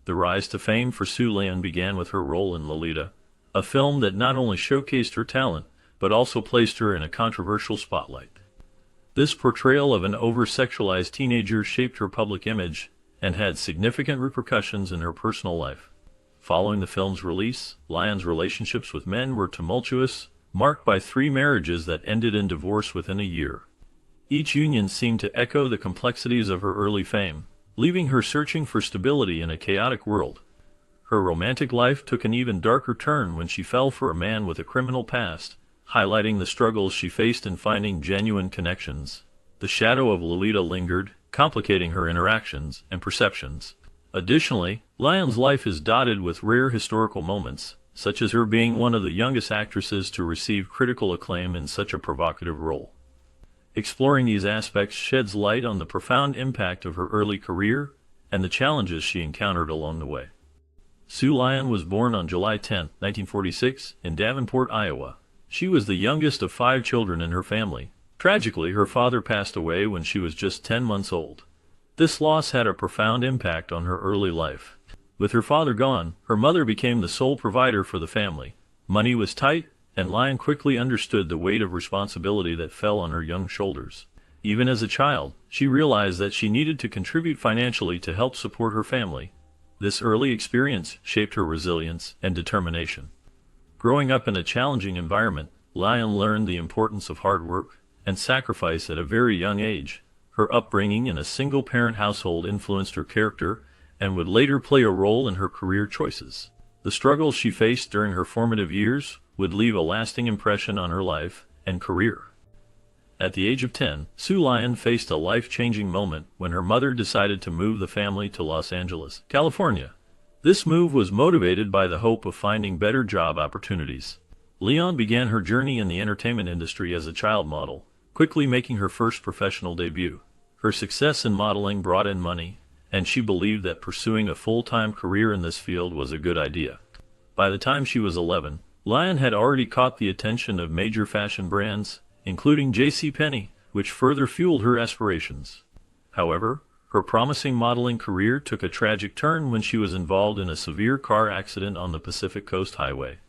The rise to fame for Sue Lyon began with her role in Lolita, a film that not only showcased her talent, but also placed her in a controversial spotlight. This portrayal of an over-sexualized teenager shaped her public image and had significant repercussions in her personal life. Following the film's release, Lyon's relationships with men were tumultuous, marked by 3 marriages that ended in divorce within a year. Each union seemed to echo the complexities of her early fame, leaving her searching for stability in a chaotic world. Her romantic life took an even darker turn when she fell for a man with a criminal past, highlighting the struggles she faced in finding genuine connections. The shadow of Lolita lingered, complicating her interactions and perceptions. Additionally, Lyon's life is dotted with rare historical moments, such as her being one of the youngest actresses to receive critical acclaim in such a provocative role. Exploring these aspects sheds light on the profound impact of her early career and the challenges she encountered along the way. Sue Lyon was born on July 10, 1946, in Davenport, Iowa. She was the youngest of 5 children in her family. Tragically, her father passed away when she was just 10 months old. This loss had a profound impact on her early life. With her father gone, her mother became the sole provider for the family. Money was tight, and Lyon quickly understood the weight of responsibility that fell on her young shoulders. Even as a child, she realized that she needed to contribute financially to help support her family. This early experience shaped her resilience and determination. Growing up in a challenging environment, Lyon learned the importance of hard work and sacrifice at a very young age. Her upbringing in a single-parent household influenced her character and would later play a role in her career choices. The struggles she faced during her formative years would leave a lasting impression on her life and career. At the age of 10, Sue Lyon faced a life-changing moment when her mother decided to move the family to Los Angeles, California. This move was motivated by the hope of finding better job opportunities. Lyon began her journey in the entertainment industry as a child model, quickly making her first professional debut. Her success in modeling brought in money, and she believed that pursuing a full-time career in this field was a good idea. By the time she was 11, Lyon had already caught the attention of major fashion brands, including JCPenney, which further fueled her aspirations. However, her promising modeling career took a tragic turn when she was involved in a severe car accident on the Pacific Coast Highway.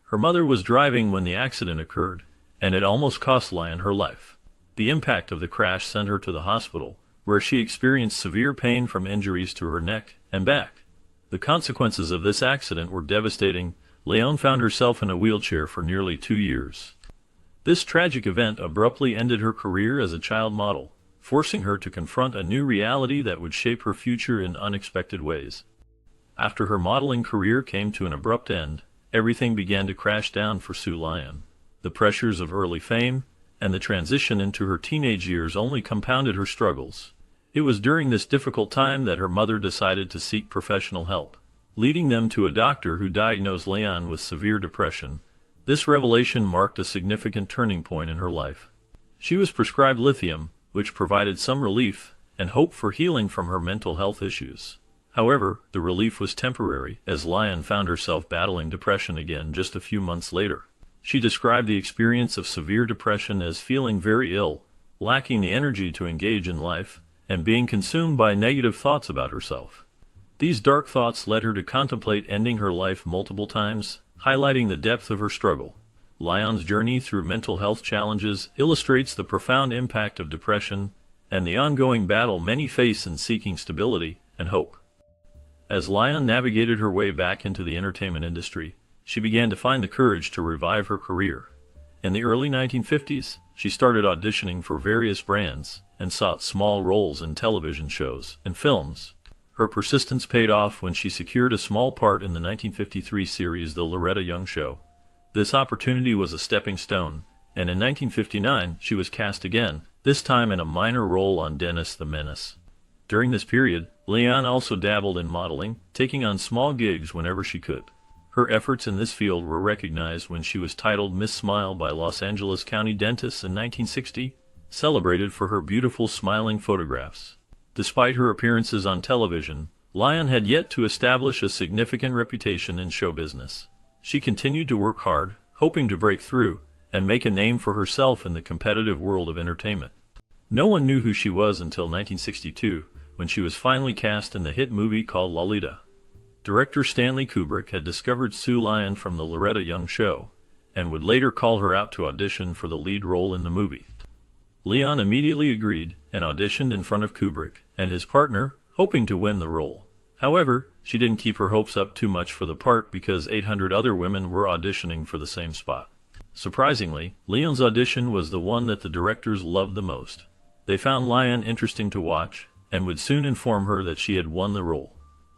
Her mother was driving when the accident occurred, and it almost cost Lyon her life. The impact of the crash sent her to the hospital, where she experienced severe pain from injuries to her neck and back. The consequences of this accident were devastating. Lyon found herself in a wheelchair for nearly 2 years. This tragic event abruptly ended her career as a child model, forcing her to confront a new reality that would shape her future in unexpected ways. After her modeling career came to an abrupt end, everything began to crash down for Sue Lyon. The pressures of early fame and the transition into her teenage years only compounded her struggles. It was during this difficult time that her mother decided to seek professional help, leading them to a doctor who diagnosed Lyon with severe depression. This revelation marked a significant turning point in her life. She was prescribed lithium, which provided some relief and hope for healing from her mental health issues. However, the relief was temporary, as Lyon found herself battling depression again just a few months later. She described the experience of severe depression as feeling very ill, lacking the energy to engage in life, and being consumed by negative thoughts about herself. These dark thoughts led her to contemplate ending her life multiple times, highlighting the depth of her struggle. Lyon's journey through mental health challenges illustrates the profound impact of depression and the ongoing battle many face in seeking stability and hope. As Lyon navigated her way back into the entertainment industry, she began to find the courage to revive her career. In the early 1950s, she started auditioning for various brands and sought small roles in television shows and films. Her persistence paid off when she secured a small part in the 1953 series The Loretta Young Show. This opportunity was a stepping stone, and in 1959 she was cast again, this time in a minor role on Dennis the Menace. During this period, Lyon also dabbled in modeling, taking on small gigs whenever she could. Her efforts in this field were recognized when she was titled Miss Smile by Los Angeles County Dentists in 1960, celebrated for her beautiful smiling photographs. Despite her appearances on television, Lyon had yet to establish a significant reputation in show business. She continued to work hard, hoping to break through and make a name for herself in the competitive world of entertainment. No one knew who she was until 1962, when she was finally cast in the hit movie called Lolita. Director Stanley Kubrick had discovered Sue Lyon from the Loretta Young Show, and would later call her out to audition for the lead role in the movie. Leon immediately agreed and auditioned in front of Kubrick and his partner, hoping to win the role. However, she didn't keep her hopes up too much for the part because 800 other women were auditioning for the same spot. Surprisingly, Leon's audition was the one that the directors loved the most. They found Lyon interesting to watch and would soon inform her that she had won the role.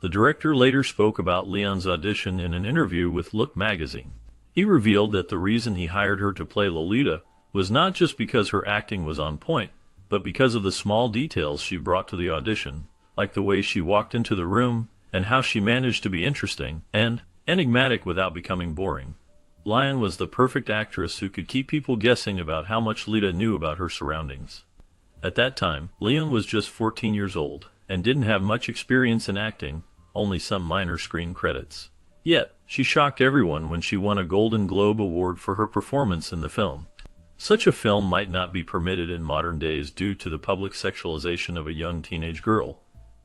The director later spoke about Leon's audition in an interview with Look magazine. He revealed that the reason he hired her to play Lolita was not just because her acting was on point, but because of the small details she brought to the audition, like the way she walked into the room and how she managed to be interesting and enigmatic without becoming boring. Lyon was the perfect actress who could keep people guessing about how much Lita knew about her surroundings. At that time, Leon was just 14 years old and didn't have much experience in acting, only some minor screen credits. Yet, she shocked everyone when she won a Golden Globe Award for her performance in the film. Such a film might not be permitted in modern days due to the public sexualization of a young teenage girl,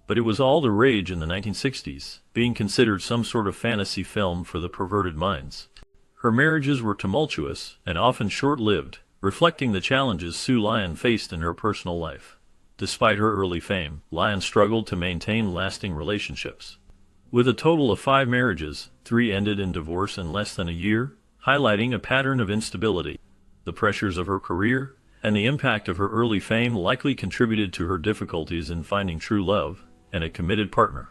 but it was all the rage in the 1960s, being considered some sort of fantasy film for the perverted minds. Her marriages were tumultuous and often short-lived, reflecting the challenges Sue Lyon faced in her personal life. Despite her early fame, Lyon struggled to maintain lasting relationships. With a total of 5 marriages, 3 ended in divorce in less than a year, highlighting a pattern of instability. The pressures of her career and the impact of her early fame likely contributed to her difficulties in finding true love and a committed partner.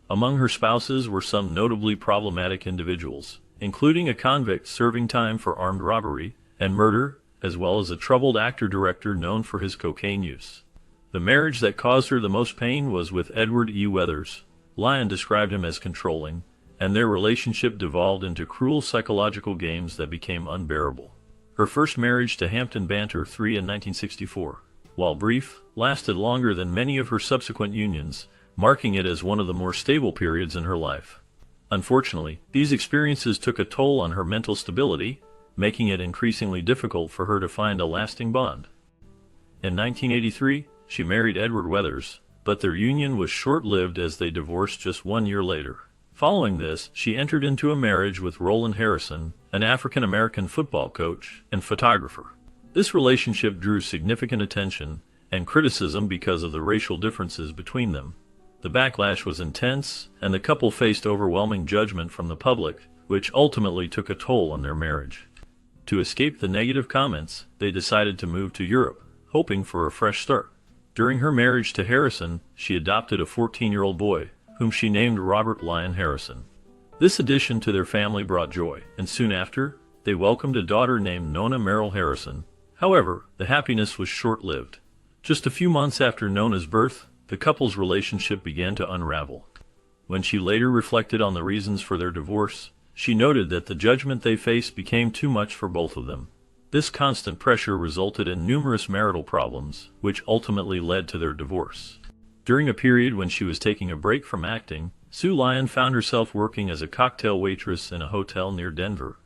Among her spouses were some notably problematic individuals, including a convict serving time for armed robbery and murder, as well as a troubled actor-director known for his cocaine use. The marriage that caused her the most pain was with Edward E. Weathers. Lyon described him as controlling, and their relationship devolved into cruel psychological games that became unbearable. Her first marriage to Hampton Banter III in 1964, while brief, lasted longer than many of her subsequent unions, marking it as one of the more stable periods in her life. Unfortunately, these experiences took a toll on her mental stability, making it increasingly difficult for her to find a lasting bond. In 1983, she married Edward Weathers, but their union was short-lived as they divorced just 1 year later. Following this, she entered into a marriage with Roland Harrison, an African-American football coach and photographer. This relationship drew significant attention and criticism because of the racial differences between them. The backlash was intense, and the couple faced overwhelming judgment from the public, which ultimately took a toll on their marriage. To escape the negative comments, they decided to move to Europe, hoping for a fresh start. During her marriage to Harrison, she adopted a 14-year-old boy, whom she named Robert Lyon Harrison. This addition to their family brought joy, and soon after, they welcomed a daughter named Nona Merrill Harrison. However, the happiness was short-lived. Just a few months after Nona's birth, the couple's relationship began to unravel. When she later reflected on the reasons for their divorce, she noted that the judgment they faced became too much for both of them. This constant pressure resulted in numerous marital problems, which ultimately led to their divorce. During a period when she was taking a break from acting, Sue Lyon found herself working as a cocktail waitress in a hotel near Denver.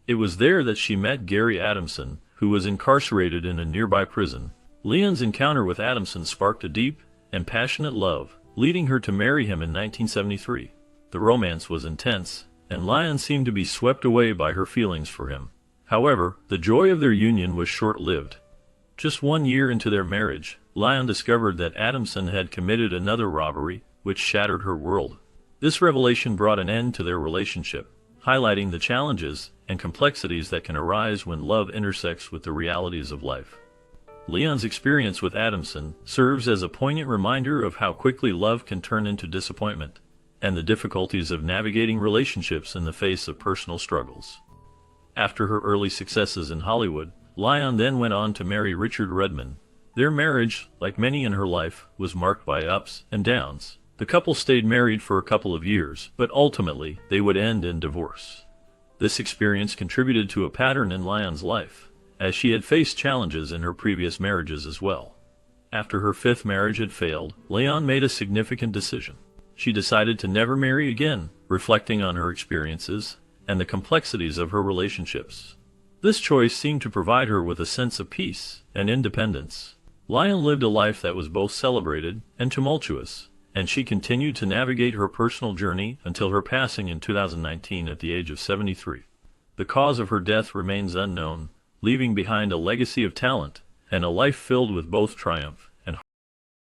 It was there that she met Gary Adamson, who was incarcerated in a nearby prison. Leon's encounter with Adamson sparked a deep and passionate love, leading her to marry him in 1973. The romance was intense, and Lyon seemed to be swept away by her feelings for him. However, the joy of their union was short-lived. Just 1 year into their marriage, Lyon discovered that Adamson had committed another robbery, which shattered her world. This revelation brought an end to their relationship, highlighting the challenges and complexities that can arise when love intersects with the realities of life. Leon's experience with Adamson serves as a poignant reminder of how quickly love can turn into disappointment, and the difficulties of navigating relationships in the face of personal struggles. After her early successes in Hollywood, Lyon then went on to marry Richard Redman. Their marriage, like many in her life, was marked by ups and downs. The couple stayed married for a couple of years, but ultimately they would end in divorce. This experience contributed to a pattern in Lyon's life, as she had faced challenges in her previous marriages as well. After her 5th marriage had failed, Lyon made a significant decision. She decided to never marry again, reflecting on her experiences and the complexities of her relationships. This choice seemed to provide her with a sense of peace and independence. Lyon lived a life that was both celebrated and tumultuous, and she continued to navigate her personal journey until her passing in 2019 at the age of 73. The cause of her death remains unknown, leaving behind a legacy of talent and a life filled with both triumph